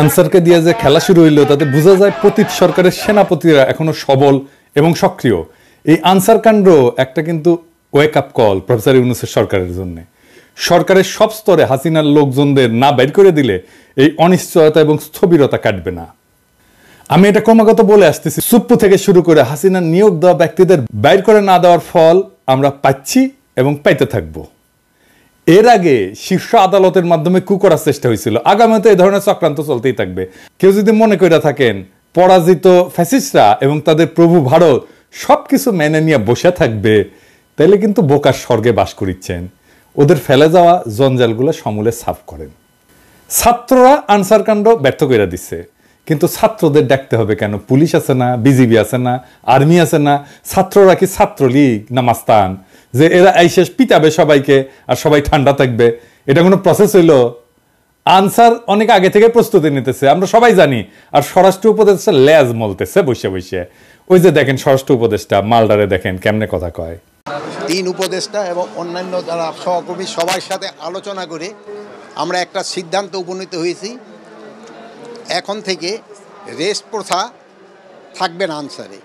আনসারকে দিয়ে যে খেলা শুরু হইল তাতে বোঝা যায় পতিত সরকারের সেনাপতিরা এখনো সবল এবং সক্রিয়। এই আনসার কাণ্ড একটা কিন্তু ওয়েক আপ কল প্রফেসর ইউনূসের সরকারের জন্য। সরকারের সব স্তরে হাসিনার লোকজনদের না বের করে দিলে এই অনিশ্চয়তা এবং স্থবিরতা কাটবে না। আমি এটা ক্রমাগত বলে আসতেছি, সুপ্পু থেকে শুরু করে হাসিনার নিয়োগ দেওয়া ব্যক্তিদের বাইর করে না দেওয়ার ফল আমরা পাচ্ছি এবং পাইতে থাকবো। এর আগে শীর্ষ আদালতের মাধ্যমে কু করার চেষ্টা হয়েছিল, আগামীতে এই ধরনের চক্রান্ত চলতেই থাকবে। কেউ যদি মনে করে থাকেন পরাজিত ফ্যাসিস্টরা এবং তাদের প্রভু ভারত সবকিছু মেনে নিয়ে বসে থাকবে, তাইলে কিন্তু বোকার স্বর্গে বাস করিচ্ছেন। ওদের ফেলে যাওয়া জঞ্জালগুলো সমূলে সাফ করেন। ছাত্ররা আনসার কাণ্ড ব্যর্থ করে দিচ্ছে, কিন্তু ছাত্রদের ডাকতে হবে কেন? পুলিশ আছে না, বিজিবি আছে না, আর্মি আছে না? ছাত্ররা কি ছাত্রলীগ না মাস্তান যে এরা এই শেষ পিটাবে সবাইকে আর সবাই ঠান্ডা থাকবে? এটা কোনো প্রসেস হইল? আনসার অনেক আগে থেকে প্রস্তুতি নিতেছে, আমরা সবাই জানি। আর স্বরাষ্ট্র উপদেষ্টা লেজ মলতেছে বসে বসে। ওই যে দেখেন স্বরাষ্ট্র উপদেষ্টা মালদারে দেখেন কেমনে কথা কয়। 3 উপদেষ্টা এবং অন্যান্য যারা সহকর্মী সবার সাথে আলোচনা করে আমরা একটা সিদ্ধান্ত উপনীত হয়েছি, এখন থেকে রেস্ট প্রথা থাকবে না আনসারে।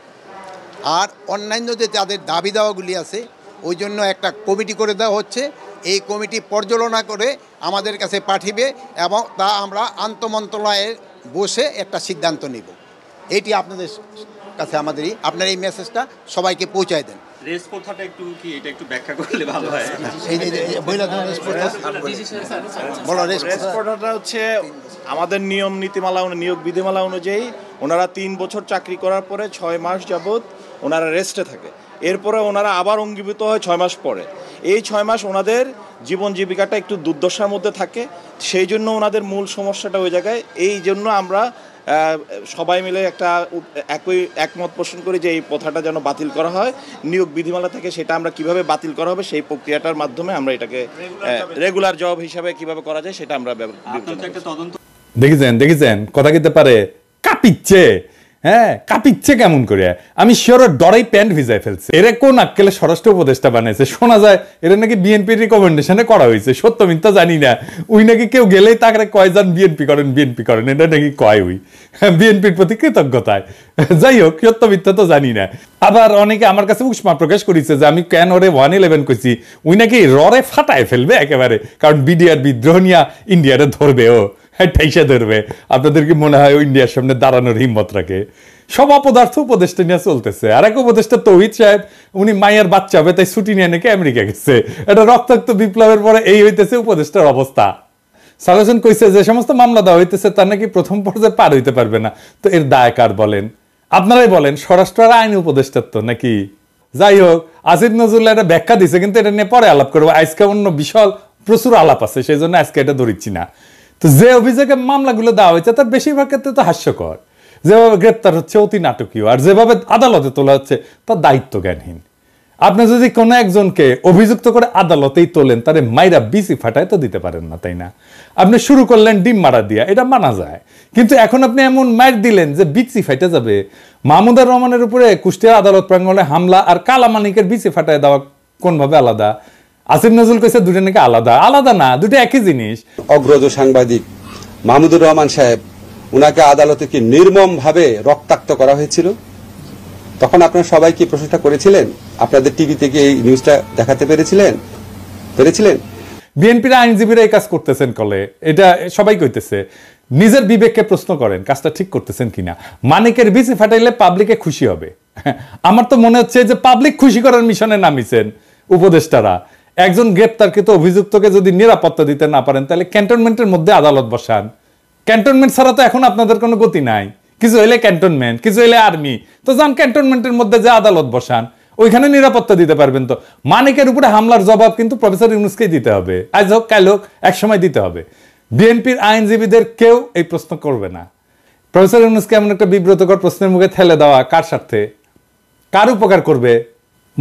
আর অন্যান্য যে যাদের দাবি দাওয়াগুলি আছে ওই জন্য একটা কমিটি করে দেওয়া হচ্ছে। এই কমিটি পর্যালোচনা করে আমাদের কাছে পাঠিয়ে এবং তা আমরা আন্তঃমন্ত্রণালয়ে বসে একটা সিদ্ধান্ত নিব। এইটি আপনাদের কাছে আপনার এই মেসেজটা সবাইকে পৌঁছায় দেন। রেস প্রথাটা একটু কি এটা একটু ব্যাখ্যা করলে ভালো হয়। রেস প্রথাটা হচ্ছে আমাদের নিয়ম নীতিমালা নিয়োগ বিধিমালা অনুযায়ী ওনারা 3 বছর চাকরি করার পরে 6 মাস যাবত ওনারা রেস্টে থাকে। এরপরে ওনারা আবার অঙ্গীভূত হয় 6 মাস পরে। এই 6 মাস ওনাদের জীবন জীবিকাটা একটু দুর্দশার মধ্যে থাকে, সেই জন্য ওনাদের মূল সমস্যাটা ওই জায়গায়। এই জন্য আমরা সবাই মিলে একটা একমত পোষণ করি যে এই প্রথাটা যেন বাতিল করা হয়। নিয়োগ বিধিমালা থেকে সেটা আমরা কিভাবে বাতিল করা হবে সেই প্রক্রিয়াটার মাধ্যমে আমরা এটাকে রেগুলার জব হিসাবে কিভাবে করা যায় সেটা আমরা দেখেছেন কথা কিতে পারে কাঁপিচ্ছে। হ্যাঁ, কাঁপিচ্ছে কেমন করে? আমি শিওর ডরাই প্যান্ট ভিজাই ফেলছে। এরা কোন আক্কেলে স্বরাষ্ট্র উপদেষ্টা বানাইছে? শোনা যায় এরা নাকি বিএনপির রিকমেন্ডেশনে করা হয়েছে। সত্য মিথ্যা জানি না। ওই নাকি কেউ গেলেই তাকে কয় যান বিএনপি করেন, এটা নাকি কয় ওই বিএনপির প্রতি কৃতজ্ঞতায়। যাই হোক, সত্য মিথ্যা তো জানি না। আবার অনেকে আমার কাছে উষ্মা প্রকাশ করেছে যে আমি কেন ওরে 111 কইছি। ওই নাকি ররে ফাটায় ফেলবে একেবারে, কারণ বিডিআর বিদ্রোহ নিয়ে ইন্ডিয়ারে ধরবে, ও ঠাইসা ধরবে। আপনাদের কি মনে হয় ইন্ডিয়ার সামনে দাঁড়ানোর হিম্মত রাখে? সব অপদার্থ উপদেষ্টা নিয়ে চলতেছে। আর এক উপদেষ্টা তৌহিদ সাহেব, উনি মায়ের বাচ্চা হবে তাই ছুটি নিয়ে নাকি আমেরিকা গেছে। এটা রক্তাক্ত বিপ্লবের পরে এই হইতেছে উপদেষ্টার অবস্থা। সাজেশন কইছে যে সমস্ত মামলা দেওয়া হইতেছে তার নাকি প্রথম পর্যায়ে পার হইতে পারবে না। তো এর দায় কার বলেন? আপনারাই বলেন। স্বরাষ্ট্র আর আইন উপদেষ্টার তো নাকি? যাই হোক, আসিফ নজরুল্লাহ এটা ব্যাখ্যা দিছে, কিন্তু এটা নিয়ে পরে আলাপ করবো। আজকে অন্য বিশাল প্রচুর আলাপ আছে, সেই জন্য আজকে এটা ধরিচ্ছি না। তো যে অভিযোগে মামলাগুলো দেওয়া হয়েছে তার বেশিরভাগ ক্ষেত্রে তো হাস্যকর। যেভাবে গ্রেপ্তার হচ্ছে অতি নাটকীয়, আর যেভাবে আদালতে তোলা হচ্ছে তার দায়িত্ব জ্ঞানহীন। আপনি যদি কোনো একজনকে অভিযুক্ত করে আদালতেই তোলেন, তারে মাইরা বিসি ফাটায় তো দিতে পারেন না, তাই না? আপনি শুরু করলেন ডিম মারা দিয়া, এটা মানা যায়। কিন্তু এখন আপনি এমন মাইর দিলেন যে বিসি ফাইটে যাবে। মাহমুদুর রহমানের উপরে কুষ্টিয়া আদালত প্রাঙ্গণে হামলা আর কালামানিকের বিসি ফাটায় দেওয়া কোনভাবে আলাদা? আসিফ নজরুল কইছে দুটো নাকি আলাদা না, দুটো একই জিনিস। অগ্রজ সাংবাদিক মাহমুদুর রহমান সাহেব, উনাকে আদালতে কি নির্মম ভাবে রক্তাক্ত করা হয়েছিল, তখন আপনারা সবাই কি প্রশ্নটা করেছিলেন? আপনাদের টিভি থেকে এই নিউজটা দেখাতে পেরেছিলেন? বিএনপির আইনজীবীরা এই কাজ করতেছেন কলে, এটা সবাই কইতেছে। নিজের বিবেককে প্রশ্ন করেন কাজটা ঠিক করতেছেন কিনা। মানিকের বিসি ফাটাইলে পাবলিকে খুশি হবে। আমার তো মনে হচ্ছে যে পাবলিক খুশি করার মিশনে নামিছেন উপদেষ্টারা। একজন গ্রেপ্তারকৃত অভিযুক্তকে যদি নিরাপত্তা দিতে না পারেন, তাহলে ক্যান্টনমেন্টের মধ্যে আদালত বসান। ক্যান্টনমেন্ট ছাড়া তো এখন আপনাদের কোনো গতি নাই। কিছু হইলে ক্যান্টনমেন্ট, কিছু হইলে আর্মি, তো যান ক্যান্টনমেন্টের মধ্যে যে আদালত বসান, ওইখানে নিরাপত্তা দিতে পারবেন। তো মানিকের উপরে হামলার জবাব কিন্তু প্রফেসর ইউনূসকেই দিতে হবে। আজ হোক কাল হোক, এক সময় দিতে হবে। বিএনপির আইনজীবীদের কেউ এই প্রশ্ন করবে না। প্রফেসর ইউনূসকে এমন একটা বিব্রতকর প্রশ্নের মুখে ঠেলে দেওয়া কার স্বার্থে, কার উপকার করবে?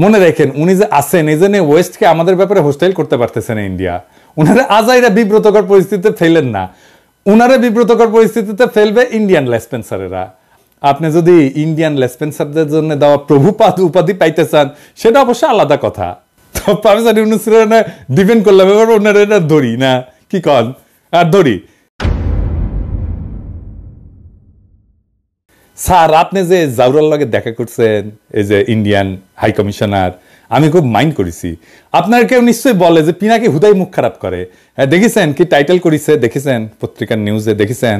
মনে রাখেন উনি যে আছেন এই জন্য ওয়েস্টকে আমাদের ব্যাপারে হোস্টাইল করতে পারতেছে না ইন্ডিয়া। উনারা আজাইরা বিব্রতকর পরিস্থিতিতে ফেলেন না, উনারা বিব্রতকর পরিস্থিতিতে ফেলবে ইন্ডিয়ান লেসপেন্সারেরা। আপনি যদি ইন্ডিয়ান লেসপেন্সারদের জন্য দেওয়া প্রভুপাদ উপাধি পাইতে চান সেটা অবশ্য আলাদা কথা। তো প্রফেসর ইউনূসের ডিপেন্ড করলাম, এবার ওনারা এটা ধরি না কি কন আর ধরি। স্যার আপনি যে জাউরার লগে দেখা করছেন, এই যে ইন্ডিয়ান হাই কমিশনার, আমি খুব মাইন্ড করেছি। আপনার কেউ নিশ্চয়ই বলে যে পিনাকি হুদাই মুখ খারাপ করে। হ্যাঁ দেখেছেন কি টাইটেল করেছে, দেখেছেন পত্রিকার নিউজে দেখেছেন।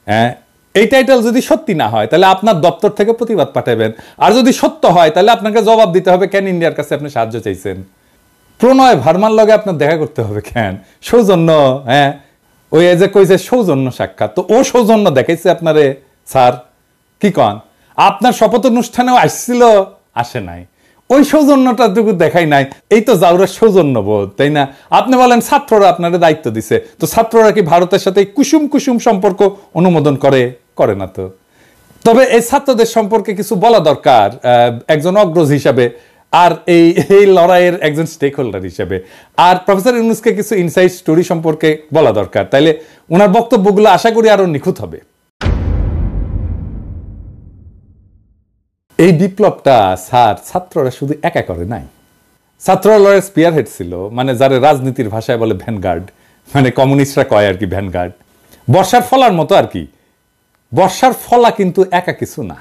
হ্যাঁ এই টাইটেল যদি সত্যি না হয় তাহলে আপনার দপ্তর থেকে প্রতিবাদ পাঠাবেন, আর যদি সত্য হয় তাহলে আপনাকে জবাব দিতে হবে কেন ইন্ডিয়ার কাছে আপনি সাহায্য চাইছেন। প্রণয় ভার্মার লগে আপনার দেখা করতে হবে কেন? সৌজন্য। হ্যাঁ ওই যে কইছে সৌজন্য সাক্ষাৎ, তো ও সৌজন্য দেখাইছে আপনারে স্যার কি কন? আপনার শপথ অনুষ্ঠানেও আসছিল, আসে নাই, ওই সৌজন্যটাটুকু দেখাই নাই। এই তো জাউরার সৌজন্য বোধ, তাই না? আপনি বলেন ছাত্ররা আপনার দায়িত্ব দিছে, তো ছাত্ররা কি ভারতের সাথে কুসুম কুসুম সম্পর্ক অনুমোদন করে? করে না তো। তবে এই ছাত্রদের সম্পর্কে কিছু বলা দরকার একজন অগ্রজ হিসাবে, আর এই লড়াইয়ের একজন স্টেক হোল্ডার হিসেবে। আর প্রফেসর ইউনূসকে কিছু ইনসাইড স্টোরি সম্পর্কে বলা দরকার, তাইলে ওনার বক্তব্যগুলো আশা করি আরো নিখুঁত হবে। এই বিপ্লবটা স্যার ছাত্ররা শুধু একা করে নাই, ছাত্ররা লড়াইয়ের স্পিয়ার হেড ছিল, মানে যারা রাজনীতির ভাষায় বলে ভ্যানগার্ড, মানে কমিউনিস্টরা কয় আর কি ভ্যানগার্ড, বর্ষার ফলার মতো আর কি। বর্ষার ফলা কিন্তু একা কিছু না,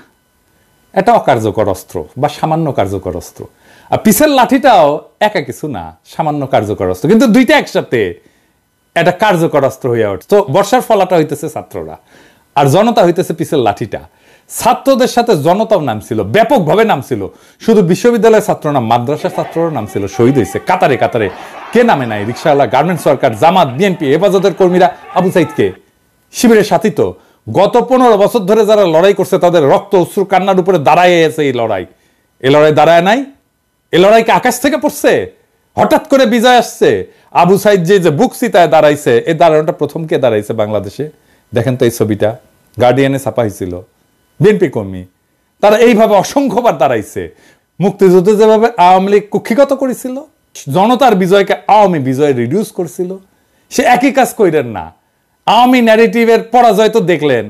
এটা অকার্যকর অস্ত্র বা সামান্য কার্যকর অস্ত্র। আর পিসের লাঠিটাও একা কিছু না, সামান্য কার্যকর অস্ত্র, কিন্তু দুইটা একসাথে এটা কার্যকর অস্ত্র হইয়া ওঠে। তো বর্ষার ফলাটা হইতেছে ছাত্ররা, আর জনতা হইতেছে পিসের লাঠিটা। ছাত্রদের সাথে জনতাও নামছিল, ব্যাপকভাবে নামছিল। শুধু বিশ্ববিদ্যালয়ের ছাত্র না, মাদ্রাসার ছাত্ররা নামছিল, শহীদ হয়েছে কাতারে কাতারে। কে নামে নাই? রিকশাওয়ালা, গার্মেন্টস ওয়ার্কার, জামাত, বিএনপি, হেফাজতের কর্মীরা, আবু সাইদকে শিবিরের সাথী। তো গত 15 বছর ধরে যারা লড়াই করছে তাদের রক্ত অশ্রু কান্নার উপরে দাঁড়ায় আছে এই লড়াই। এই লড়াই দাঁড়ায় নাই, এই লড়াইকে আকাশ থেকে পড়ছে, হঠাৎ করে বিজয় আসছে। আবু সাইদ যে বুক চিতায় দাঁড়াইছে, এই দাঁড়ানোটা প্রথম কে দাঁড়াইছে বাংলাদেশে? দেখেন তো এই ছবিটা, গার্ডিয়ানে ছাপা হয়েছিল, বিএনপি কর্মী। তারা এইভাবে অসংখ্যবার দাঁড়াইছে। মুক্তিযুদ্ধে যেভাবে আওয়ামী লীগ কুক্ষিগত করেছিল, জনতার বিজয়কে আওয়ামী বিজয় রিডিউস করছিল, সে একই কাজ কইরেন না। আওয়ামী ন্যারেটিভের পরাজয় তো দেখলেন,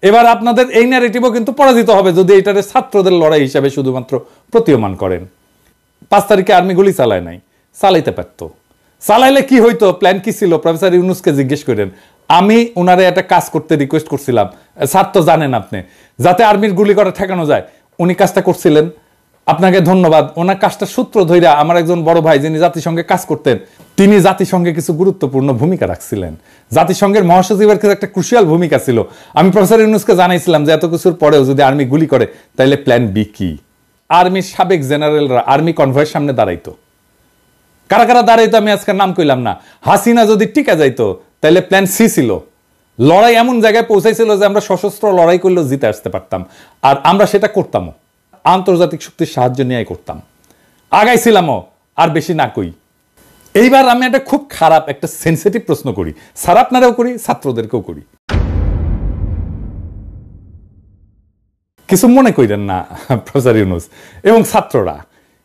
এবার আপনাদের এই ন্যারেটিভও কিন্তু পরাজিত হবে যদি এটারে ছাত্রদের লড়াই হিসাবে শুধুমাত্র প্রতীয়মান করেন। 5 তারিখে আর্মি গুলি চালায় নাই, চালাইতে পারত। চালাইলে কি হইতো? প্ল্যান কি ছিল? প্রফেসর ইউনূসকে জিজ্ঞেস করেন। আমি ওনারে একটা কাজ করতে রিকোয়েস্ট করছিলাম, স্যার তো জানেন আপনি, যাতে আর্মির গুলি করা ঠেকানো যায়। উনি কাজটা করছিলেন, আপনাকে ধন্যবাদ। ওনার কাজটা সূত্র ধইরা আমার একজন বড় ভাই যিনি জাতিসংঘে কাজ করতেন, তিনি জাতিসংঘে কিছু গুরুত্বপূর্ণ ভূমিকা রাখছিলেন। জাতিসংঘের মহাসচিবের কাছে একটা ক্রুশিয়াল ভূমিকা ছিল। আমি প্রফেসর ইউনূসকে জানাইছিলাম যে এত কিছুর পরেও যদি আর্মি গুলি করে তাহলে প্ল্যান বি কি? আর্মির সাবেক জেনারেলরা আর্মি কনভয়ের সামনে দাঁড়াইতো। কারা কারা দাঁড়াইতো আমি আজকে নাম কইলাম না। হাসিনা যদি টিকা যাইতো তাহলে প্ল্যান সি ছিল। লড়াই এমন জায়গায় পৌঁছাইছিল যে আমরা সশস্ত্র লড়াই করলেও জিতে আসতে পারতাম, আর আমরা সেটা করতামও, আন্তর্জাতিক শক্তির সাহায্য নিয়ে করতাম, আগাইছিলামও। আর বেশি না কই। এইবার আমি একটা খুব খারাপ একটা সেন্সিটিভ প্রশ্ন করি, স্যার আপনারাও করি, ছাত্রদেরকেও করি, কিছু মনে কইরেন না প্রফেসর ইউনূস এবং ছাত্ররা।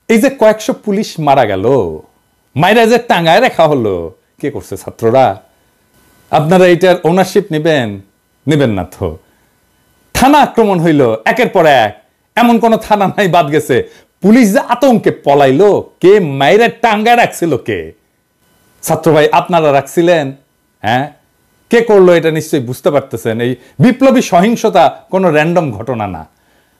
এই যে কয়েকশো পুলিশ মারা গেল, মাইরা যে টাঙ্গায় রাখা হলো, কে করছে? ছাত্ররা। আপনারা এটার ওনারশিপ নেবেন? নেবেন না তো। থানা আক্রমণ হইল একের পর এক, এমন কোন থানা নাই বাদ গেছে। পুলিশ যে আতঙ্কে পলাইলো, কে মাইরা টাঙ্গায় রাখছিল? কে? ছাত্র ভাই আপনারা রাখছিলেন? হ্যাঁ, কে করলো এটা নিশ্চয়ই বুঝতে পারতেছেন। এই বিপ্লবী সহিংসতা কোনো র্যান্ডম ঘটনা না,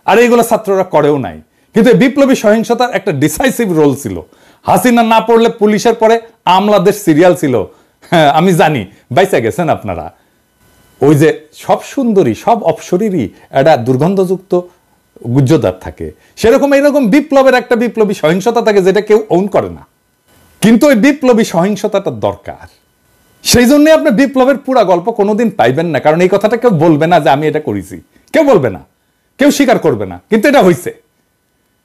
আর এইগুলো ছাত্ররা করেও নাই। কিন্তু বিপ্লবী সহিংসতার একটা ডিসাইসিভ রোল ছিল। হাসিনা না পড়লে পুলিশের পরে আমলাদের সিরিয়াল ছিল। হ্যাঁ আমি জানি, বাইসা গেছেন আপনারা। ওই যে সব সুন্দরী সব অপসরীরই একটা দুর্গন্ধযুক্ত গুজ্জদার থাকে, সেরকম এইরকম বিপ্লবের একটা বিপ্লবী সহিংসতা থাকে যেটা কেউ ওন করে না, কিন্তু ওই বিপ্লবী সহিংসতাটা দরকার। সেই জন্য আপনি বিপ্লবের পুরা গল্প কোনোদিন পাইবেন না, কারণ এই কথাটা কেউ বলবে না যে আমি এটা করেছি, কেউ বলবে না, কেউ স্বীকার করবে না, কিন্তু এটা হয়েছে।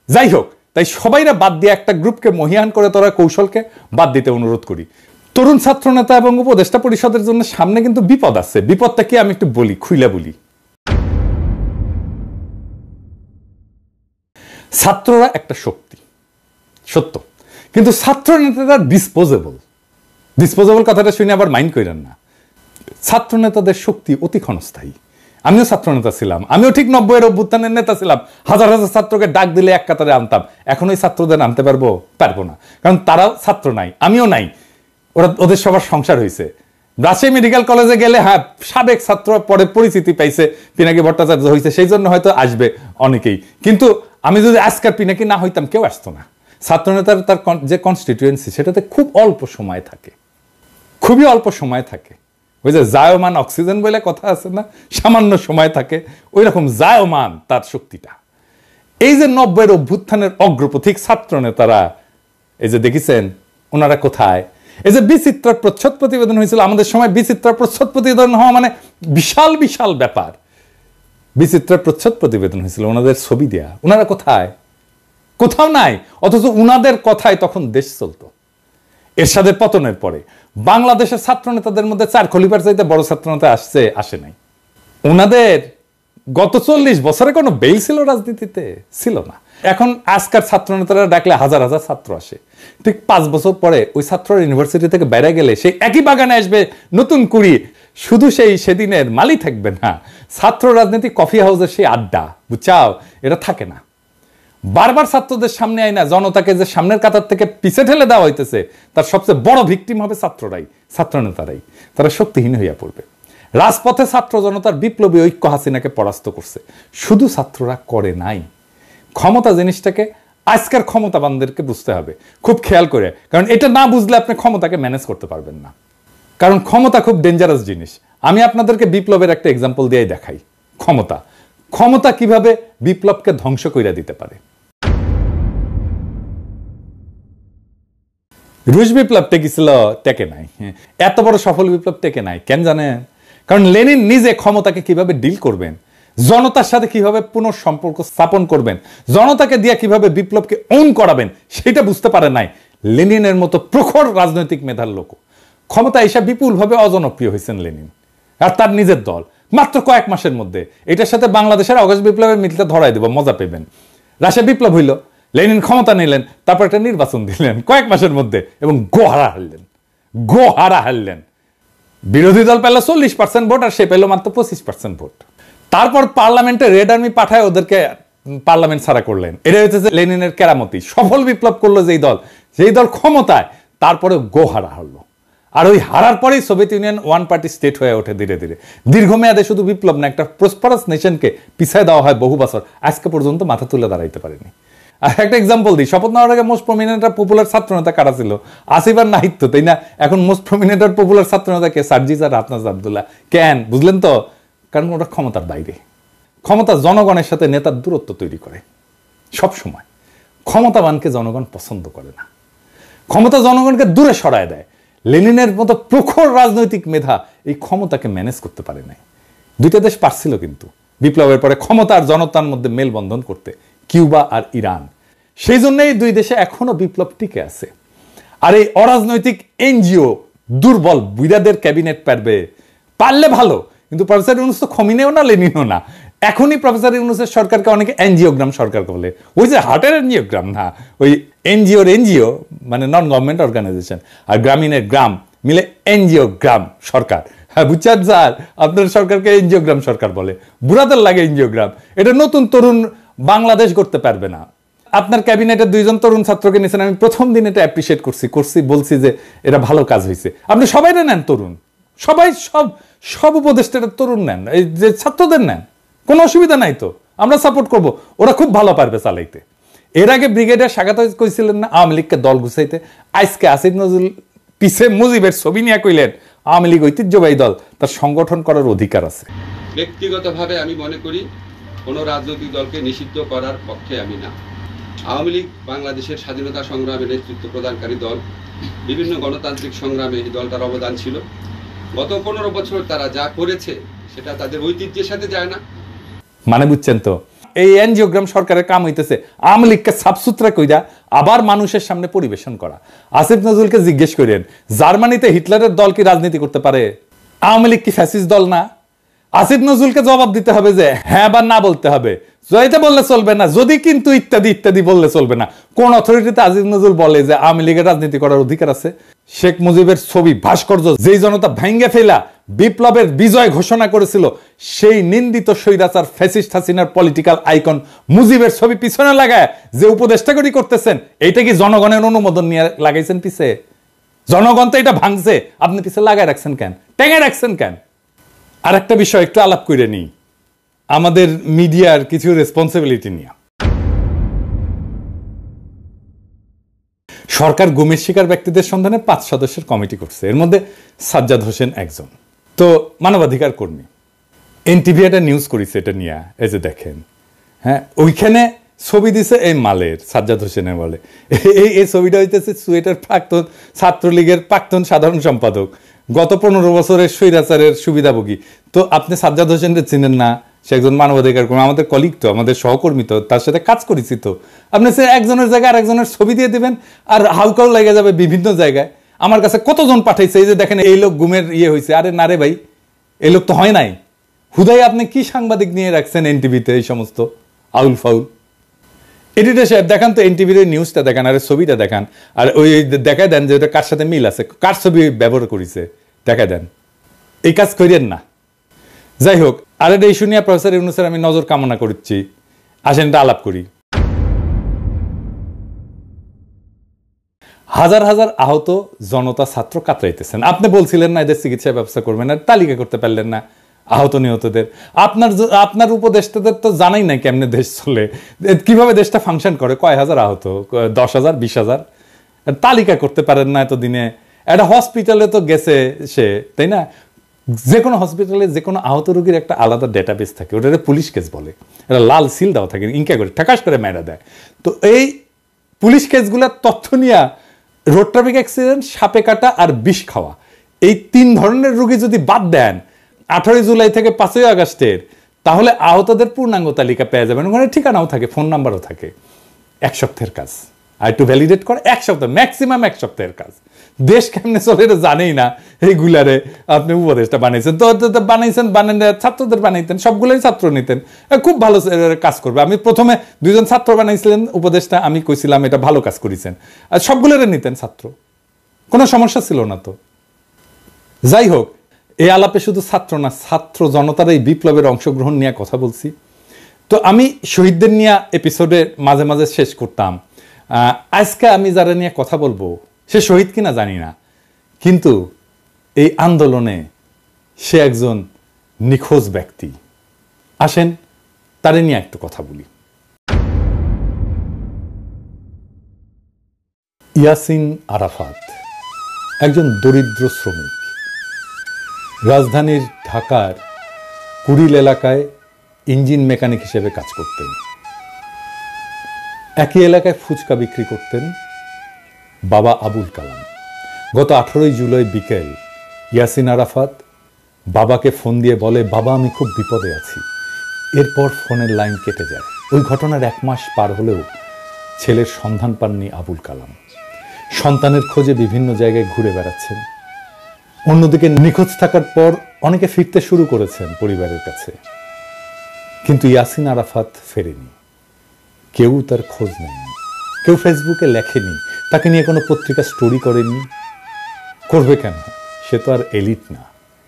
যাই হোক, তাই সবাইরা বাদ দিয়ে একটা গ্রুপকে মহিয়ান করে তোরা কৌশলকে বাদ দিতে অনুরোধ করি। তরুণ ছাত্র নেতা এবং উপদেষ্টা পরিষদের জন্য সামনে কিন্তু বিপদ আছে। বিপদটা কি আমি একটু বলি, খুইলা বলি। ছাত্ররা একটা শক্তি, সত্য, কিন্তু ছাত্র নেতারা ডিসপোজেবল কথাটা শুনে আবার মাইন্ড করেন না। ছাত্র নেতাদের শক্তি অতি ক্ষণস্থায়ী। আমিও ছাত্র নেতা ছিলাম, আমিও ঠিক 90-এর অভ্যুত্থানের নেতা ছিলাম। হাজার হাজার ছাত্রকে ডাক দিলে এক কাতারে আনতাম। এখন ওই ছাত্রদের আনতে পারবো না, কারণ তারাও ছাত্র নাই, আমিও নাই। ওদের সবার সংসার হয়েছে। রাজশাহী মেডিকেল কলেজে গেলে হ্যাঁ সাবেক ছাত্র পরে পরিচিতি পাইছে, পিনাকি ভট্টাচার্য হয়েছে, সেই জন্য হয়তো আসবে অনেকেই। কিন্তু আমি যদি আজকাল পিনাকি না হইতাম কেউ আসতো না। ছাত্র নেতার তার যে কনস্টিটিউয়েন্সি সেটাতে খুব অল্প সময় থাকে, খুবই অল্প সময় থাকে। ওই যে জায়মান অক্সিজেন বলে কথা আছে না, সামান্য সময় থাকে, ওই রকম জায়মান তার শক্তিটা। এই যে 90-এর অভ্যুত্থানের অগ্রপথিক ছাত্র নেতারা, এই যে দেখেছেন ওনারা কোথায়। এই যে বিচিত্রার প্রচ্ছদ প্রতিবেদন হয়েছিল, আমাদের সময় বিচিত্রার প্রচ্ছদ প্রতিবেদন হওয়া মানে বিশাল বিশাল ব্যাপার। বিচিত্রার প্রচ্ছদ প্রতিবেদন হয়েছিল, ওনাদের ছবি দেয়া, ওনারা কোথায়? কোথাও নাই। অথচ উনাদের কথায় তখন দেশ চলতো। এরশাদের পতনের পরে বাংলাদেশের ছাত্র নেতাদের মধ্যে 4 খলিফার চাইতে বড় ছাত্র নেতা আসে নাই। ওনাদের গত 40 বছরে কোনো বেল ছিল রাজনীতিতে? ছিল না। এখন আজকাল ছাত্র নেতারা ডাকলে হাজার হাজার ছাত্র আসে। ঠিক 5 বছর পরে ওই ছাত্র ইউনিভার্সিটি থেকে বাইরে গেলে সেই একই বাগানে আসবে নতুন কুড়ি। শুধু সেদিনের মালি থাকবে না, ছাত্র রাজনীতি কফি হাউসের সেই আড্ডা, বুঝছাও, এটা থাকে না। বারবার ছাত্রদের সামনে আইনা জনতাকে যে সামনের কাতার থেকে পিছে ঠেলে দেওয়া হইতেছে, তার সবচেয়ে বড় ভিকটিম হবে ছাত্র নেতারাই। তারা শক্তিহীন হইয়া পড়বে। রাজপথে ছাত্র জনতার বিপ্লবী ঐক্য হাসিনাকে পরাস্ত করছে, শুধু ছাত্ররা করে নাই। ক্ষমতা জিনিসটাকে আজকের ক্ষমতাবানদেরকে বুঝতে হবে খুব খেয়াল করে, কারণ এটা না বুঝলে আপনি ক্ষমতাকে ম্যানেজ করতে পারবেন না। কারণ ক্ষমতা খুব ডেঞ্জারাস জিনিস। আমি আপনাদেরকে বিপ্লবের একটা এক্সাম্পল দিয়ে দেখাই। ক্ষমতা কিভাবে বিপ্লবকে ধ্বংস করে দিতে পারে। রুশ বিপ্লব টেকেছিল, টেকে নাই। এত বড় সফল বিপ্লব টেকে নাই কেন জানেন? কারণ লেনিন নিজে ক্ষমতাকে কিভাবে ডিল করবেন, জনতার সাথে কিভাবে পুনঃসম্পর্ক স্থাপন করবেন, জনতাকে দিয়ে কিভাবে বিপ্লবকে ওন করাবেন, সেটা বুঝতে পারে নাই লেনিনের মতো প্রখর রাজনৈতিক মেধার লোক। ক্ষমতা এসে বিপুলভাবে অজনপ্রিয় হয়েছেন লেনিন আর তার নিজের দল মাত্র কয়েক মাসের মধ্যে। এটার সাথে বাংলাদেশের আগস্ট বিপ্লবের মিলটা ধরাই দেব, মজা পেবেন। রাশিয়া বিপ্লব হইল, লেনিন ক্ষমতা নিলেন, তারপর একটা নির্বাচন দিলেন কয়েক মাসের মধ্যে এবং গোহারা হারলেন। বিরোধী দল পেল 40% ভোট আর সে পেল মাত্র 25% ভোট। তারপর পার্লামেন্টে রেড আর্মি পাঠায় ওদেরকে পার্লামেন্ট ছাড়া করলেন। এটা হচ্ছে লেনিনের কেরামতি। সফল বিপ্লব করলো যেই দল ক্ষমতায়, তারপরে গোহারা হারলো। আর ওই হারার পরেই Soviet union one party state হয়ে ওঠে ধীরে ধীরে। দীর্ঘমেয়াদে শুধু বিপ্লব না, একটা প্রসপারাস নেশনকে পিছিয়ে দেওয়া হয় বহু বছর, আজকে পর্যন্ত মাথা তুলে দাঁড়াইতে পারেনি। আর একটা এক্সাম্পল দিই, শপথ নেওয়ার আগে মোস্ট প্রমিনেন্ট আর পপুলার ছাত্র নেতা কারা ছিল? আসিফ আর নাহিদ তো, তাই না? এখন মোস্ট প্রমিনেন্ট আর পপুলার ছাত্র নেতা কে? সার্জিস আর হাফনাজ আব্দুল্লাহ। কেন বুঝলেন তো? কারণ ওটা ক্ষমতার বাইরে। ক্ষমতা জনগণের সাথে নেতার দূরত্ব তৈরি করে। সব সময় ক্ষমতাবানকে জনগণ পছন্দ করে না, ক্ষমতা জনগণকে দূরে সরায় দেয়। লেনিনের মতো প্রখর রাজনৈতিক মেধা এই ক্ষমতাকে ম্যানেজ করতে পারে নাই। দুইটা দেশ পারছিল কিন্তু বিপ্লবের পরে ক্ষমতা আর জনতার মধ্যে মেলবন্ধন করতে, কিউবা আর ইরান। সেই জন্য এই দুই দেশে এখনো বিপ্লব টিকে আছে। আর এই অরাজনৈতিক এনজিও দুর্বল বুইরাদের ক্যাবিনেট পারলে ভালো, কিন্তু প্রফেসর ইউনূস তো খমিনেও না লেনিনও না। এখনই প্রফেসর ইউনূসের সরকারকে অনেকে এনজিওগ্রাম সরকার বলে। ওই যে হার্টের এনজিওগ্রাম না, ওই এনজিও মানে নন গভর্নমেন্ট অর্গানাইজেশন, আর গ্রামীণের গ্রাম মিলে এনজিওগ্রাম সরকার। হ্যাঁ বুঝছেন স্যার, আপনার সরকারকে এনজিওগ্রাম সরকার বলে। বুড়াদের লাগে এনজিওগ্রাম। এটা নতুন তরুণ বাংলাদেশ করতে পারবে না। আপনার ক্যাবিনেটে 2 জন তরুণ ছাত্রকে নিয়েছেন, আমি প্রথম দিন এটা অ্যাপ্রিসিয়েট করছি, বলছি যে এটা ভালো কাজ হয়েছে। আপনি সবাই নেন তরুণ, সবাই সব উপদেষ্টারা তরুণ নেন, এই যে ছাত্রদের নেন, কোনো অসুবিধা নাই তো, আমরা সাপোর্ট করব, ওরা খুব ভালো পারবে চালাইতে। এর আগে ব্রিগেডিয়ার স্বাগত কইছিলেন না আওয়ামী লীগকে দল গুছাইতে, আজকে আসিফ নজরুল পিছে মুজিবের ছবি নিয়ে কইলেন আওয়ামী লীগ ঐতিহ্যবাহী দল, তার সংগঠন করার অধিকার আছে। ব্যক্তিগতভাবে আমি মনে করি কোনো রাজনৈতিক দলকে নিষিদ্ধ করার পক্ষে আমি না। আওয়ামী লীগ বাংলাদেশের স্বাধীনতা সংগ্রামে নেতৃত্ব প্রদানকারী দল, বিভিন্ন গণতান্ত্রিক সংগ্রামে এই দলটার অবদান ছিল। গত 15 বছর তারা যা করেছে সেটা তাদের ঐতিহ্যের সাথে যায় না। মানে বুঝছেন তো, এই এনজিওগ্রাম সরকারের কাম হইতেছে আওয়ামী লীগকে সাফসুতরা কইরা আবার মানুষের সামনে পরিবেশন করা। আসিফ নজরুলকে জিজ্ঞেস করেন, জার্মানিতে হিটলারের দল কি রাজনীতি করতে পারে? আওয়ামী লীগ কি ফ্যাসিস্ট দল না? আসিফ নজরুলকে জবাব দিতে হবে যে হ্যাঁ বা না বলতে হবে, জয়তে বললে চলবে না, যদি কিন্তু ইত্যাদি ইত্যাদি বললে চলবে না। কোন অথরিটিতে আসিফ নজরুল বলে যে আওয়ামী লীগের রাজনীতি করার অধিকার আছে? শেখ মুজিবের ছবি ভাস্কর্য যেই জনতা ভেঙ্গে ফেলা বিপ্লবের বিজয় ঘোষণা করেছিল, সেই নিন্দিত স্বৈরাচার ফ্যাসিস্ট হাসিনার পলিটিক্যাল আইকন মুজিবের ছবি পিছনে লাগায় যে উপদেষ্টাগরি করতেছেন, এইটা কি জনগণের অনুমোদন নিয়ে লাগাইছেন পিছে? জনগণ তো এটা ভাঙছে, আপনি পিছে লাগায় রাখছেন কেন, টেঙে রাখছেন কেন? আর একটা বিষয় একটু আলাপ করে নিই, আমাদের মিডিয়ার কিছু রেসপন্সিবিলিটি নিয়ে। সরকার গুমের শিকার ব্যক্তিদের সন্ধানে 5 সদস্যের কমিটি করছে, এর মধ্যে সাজ্জাদ হোসেন একজন। তো মানবাধিকার কর্মী এনটিভি একটা নিউজ করেছে এটা নিয়ে, এই যে দেখেন, হ্যাঁ, ওইখানে ছবি দিছে এই মালের, সাজ্জাদ হোসেনের বলে এই ছবিটা হইতেছে সুয়েটের প্রাক্তন ছাত্রলীগের প্রাক্তন সাধারণ সম্পাদক, গত 15 বছরের স্বৈরাচারের সুবিধাভোগী। তো আপনি সাজ্জাদ হোসেনকে চিনেন না? সে একজন মানবাধিকার কর্মী, আমাদের কলিগ তো, আমাদের সহকর্মী তো, তার সাথে কাজ করেছি তো। আপনি সে একজনের জায়গায় আরেকজনের ছবি দিয়ে দিবেন আর হাউকাও লেগে যাবে বিভিন্ন জায়গায়। আমার কাছে কতজন পাঠাইছে, এই যে দেখেন এই লোক গুমের হয়েছে। আরে না রে ভাই, এই লোক তো হয় নাই। হুদাই আপনি কি সাংবাদিক নিয়ে রাখছেন এনটিভিতে এই সমস্ত আউল ফাউল? এডিটর সাহেব দেখান তো এনটিভির নিউজটা দেখান, আর ছবিটা দেখান, আর ওই দেখায় দেন যে ওটা কার সাথে মিল আছে, কার ছবি ব্যবহার করেছে দেখায় দেন। এই কাজ করিয়েন না। যাই হোক, আর এটা ইস্যু নিয়ে প্রফেসর ইউনূসের আমি নজর কামনা করছি। আসেন এটা আলাপ করি। হাজার হাজার আহত জনতা ছাত্র কাতরাইতেছেন। আপনি বলছিলেন না এদের চিকিৎসা ব্যবস্থা করবেন না, তালিকা করতে পারলেন না আহত নিহতদের। আপনার উপদেষ্টাদের তো জানাই নাই কেমনে দেশ চলে, কিভাবে দেশটা ফাংশন করে, কয় হাজার আহত, 10,000 20,000, তালিকা করতে পারেন না এতদিনে। একটা হসপিটালে তো গেছে সে, তাই না? যে কোনো হসপিটালে যে কোনো আহত রোগীর একটা আলাদা ডেটাবেস থাকে, ওটা পুলিশ কেস বলে, এটা লাল সিল দেওয়া থাকে, ইনকা করে ঠাকাস করে মেরা দেয়। তো এই পুলিশ কেসগুলোর তথ্য নিয়ে রোড ট্রাফিক অ্যাক্সিডেন্ট, সাপে কাটা আর বিষ খাওয়া, এই 3 ধরনের রোগী যদি বাদ দেন 18 জুলাই থেকে 5 আগস্টের, তাহলে আহতদের পূর্ণাঙ্গ তালিকা পেয়ে যাবেন। ওখানে ঠিকানাও থাকে, ফোন নাম্বারও থাকে। 1 সপ্তাহের কাজ, আর একটু ভ্যালিডেট করে 1 সপ্তাহ, ম্যাক্সিমাম 1 সপ্তাহের কাজ। দেশ কেমনে চলে এটা জানেই না, এইগুলারে আপনি উপদেশটা বানাইছেন। তো বানাইছেন, বানান ছাত্রদের বানাইতেন, সবগুলোই ছাত্র নিতেন, খুব ভালো কাজ করবে। আমি প্রথমে 2 জন ছাত্র বানাইছিলেন উপদেশটা, আমি কইছিলাম এটা ভালো কাজ করেছেন, আর সবগুলোরে নিতেন ছাত্র, কোনো সমস্যা ছিল না। তো যাই হোক, এই আলাপে শুধু ছাত্র না, ছাত্র জনতার এই বিপ্লবের অংশগ্রহণ নিয়ে কথা বলছি। তো আমি শহীদদের নিয়ে এপিসোডে মাঝে মাঝে শেষ করতাম। আজকে আমি যারা নিয়ে কথা বলবো সে শহীদ কিনা জানি না, কিন্তু এই আন্দোলনে সে একজন নিখোঁজ ব্যক্তি। আসেন তারে নিয়ে একটু কথা বলি। ইয়াসিন আরাফাত একজন দরিদ্র শ্রমিক, রাজধানীর ঢাকার কুড়িল এলাকায় ইঞ্জিন মেকানিক হিসেবে কাজ করতেন। একই এলাকায় ফুচকা বিক্রি করতেন বাবা আবুল কালাম। গত 18 জুলাই বিকেল ইয়াসিন আরাফাত বাবাকে ফোন দিয়ে বলে, বাবা আমি খুব বিপদে আছি। এরপর ফোনের লাইন কেটে যায়। ওই ঘটনার 1 মাস পার হলেও ছেলের সন্ধান পাননি আবুল কালাম। সন্তানের খোঁজে বিভিন্ন জায়গায় ঘুরে বেড়াচ্ছেন। অন্যদিকে নিখোঁজ থাকার পর অনেকে ফিরতে শুরু করেছেন পরিবারের কাছে, কিন্তু ইয়াসিন আরাফাত ফেরেনি। কেউ তার খোঁজ নেয়নি, কেউ ফেসবুকে লেখেনি, তাকে নিয়ে কোনো পত্রিকা স্টোরি করেনি। করবে কেন? সে তো আর এলিট না,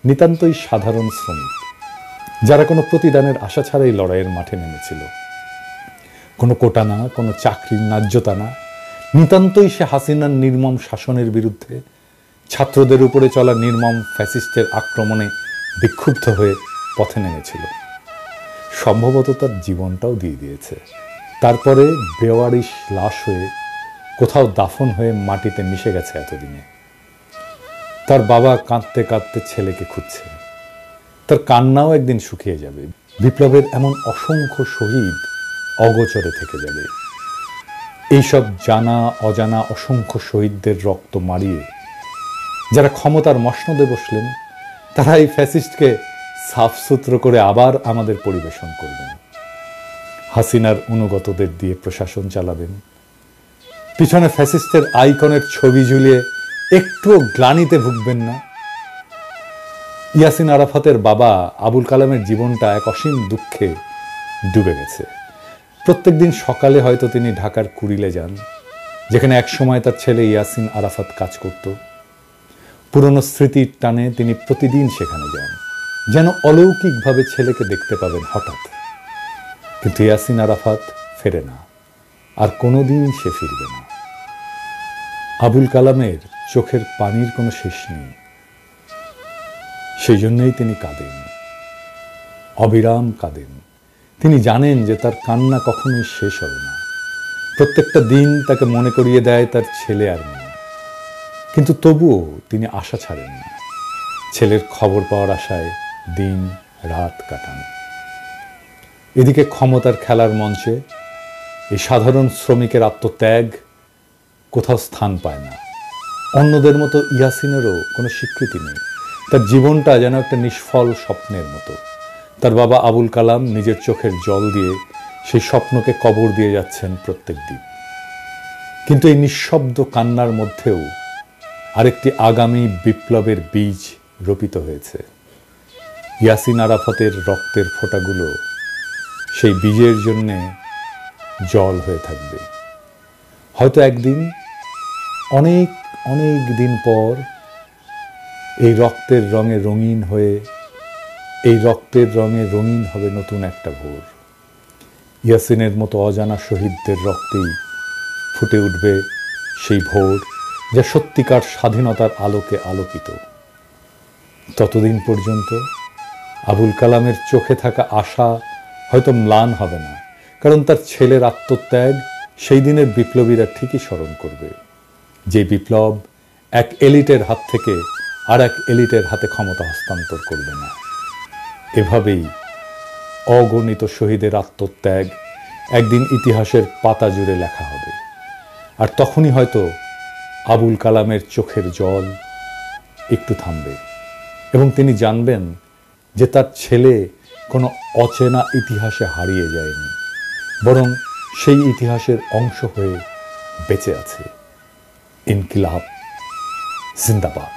নিতান্তই সাধারণ শ্রমিক, যারা কোনো প্রতিদানের আশা ছাড়াই লড়াইয়ের মাঠে নেমেছিল। কোনো কোটা না, কোনো চাকরির ন্যায্যতা না, নিতান্তই সে হাসিনার নির্মম শাসনের বিরুদ্ধে, ছাত্রদের উপরে চলা নির্মম ফ্যাসিস্টের আক্রমণে বিক্ষুব্ধ হয়ে পথে নেমেছিল। সম্ভবত তার জীবনটাও দিয়ে দিয়েছে। তারপরে বেওয়ারিশ লাশ হয়ে কোথাও দাফন হয়ে মাটিতে মিশে গেছে এতদিনে। তার বাবা কাঁদতে কাঁদতে ছেলেকে খুঁজছে। তার কান্নাও একদিন শুকিয়ে যাবে। বিপ্লবের এমন অসংখ্য শহীদ অগোচরে থেকে যাবে। এইসব জানা অজানা অসংখ্য শহীদদের রক্ত মারিয়ে যারা ক্ষমতার মসনদে বসলেন, তারা এই ফ্যাসিস্টকে সাফসুতরো করে আবার আমাদের পরিবেশন করবেন। হাসিনার অনুগতদের দিয়ে প্রশাসন চালাবেন। পিছনে ফ্যাসিস্টের আইকনের ছবি ঝুলিয়ে একটুও গ্লানিতে ভুগবেন না। ইয়াসিন আরাফাতের বাবা আবুল কালামের জীবনটা এক অসীম দুঃখে ডুবে গেছে। প্রত্যেকদিন সকালে হয়তো তিনি ঢাকার কুড়িলে যান, যেখানে একসময় তার ছেলে ইয়াসিন আরাফাত কাজ করত। পুরনো স্মৃতির টানে তিনি প্রতিদিন সেখানে যান, যেন অলৌকিকভাবে ছেলেকে দেখতে পাবেন হঠাৎ। কিন্তু ইয়াসিন আরাফাত ফেরে না, আর কোনোদিন সে ফিরবে না। আবুল কালামের চোখের পানির কোনো শেষ নেই, সেই জন্যই তিনি কাঁদেন, অবিরাম কাঁদেন। তিনি জানেন যে তার কান্না কখনোই শেষ হবে না। প্রত্যেকটা দিন তাকে মনে করিয়ে দেয় তার ছেলে আর মেয়ে, কিন্তু তবুও তিনি আশা ছাড়েন না। ছেলের খবর পাওয়ার আশায় দিন রাত কাটান। এদিকে ক্ষমতার খেলার মঞ্চে এই সাধারণ শ্রমিকের আত্মত্যাগ কোথাও স্থান পায় না। অন্যদের মতো ইয়াসিনেরও কোনো স্বীকৃতি নেই। তার জীবনটা যেন একটা নিষ্ফল স্বপ্নের মতো। তার বাবা আবুল কালাম নিজের চোখের জল দিয়ে সেই স্বপ্নকে কবর দিয়ে যাচ্ছেন প্রত্যেক দিন। কিন্তু এই নিঃশব্দ কান্নার মধ্যেও আরেকটি আগামী বিপ্লবের বীজ রোপিত হয়েছে। ইয়াসিন আরাফাতের রক্তের ফোঁটাগুলো সেই বীজের জন্যে জল হয়ে থাকবে। হয়তো একদিন, অনেক অনেক দিন পর, এই রক্তের রঙে রঙিন হয়ে, এই রক্তের রঙে রঙিন হবে নতুন একটা ভোর। ইয়াসিনের মতো অজানা শহীদদের রক্তেই ফুটে উঠবে সেই ভোর, যা সত্যিকার স্বাধীনতার আলোকে আলোকিত। ততদিন পর্যন্ত আবুল কালামের চোখে থাকা আশা হয়তো ম্লান হবে না, কারণ তার ছেলের আত্মত্যাগ সেই দিনের বিপ্লবীরা ঠিকই স্মরণ করবে, যে বিপ্লব এক এলিটের হাত থেকে আর এক এলিটের হাতে ক্ষমতা হস্তান্তর করবে না। এভাবেই অগণিত শহীদের আত্মত্যাগ একদিন ইতিহাসের পাতা জুড়ে লেখা হবে। আর তখনই হয়তো আবুল কালামের চোখের জল একটু থামবে এবং তিনি জানবেন যে তার ছেলে কোনো অচেনা ইতিহাসে হারিয়ে যায়নি, বরং সেই ইতিহাসের অংশ হয়ে বেঁচে আছে। ইনকিলাব জিন্দাবাদ।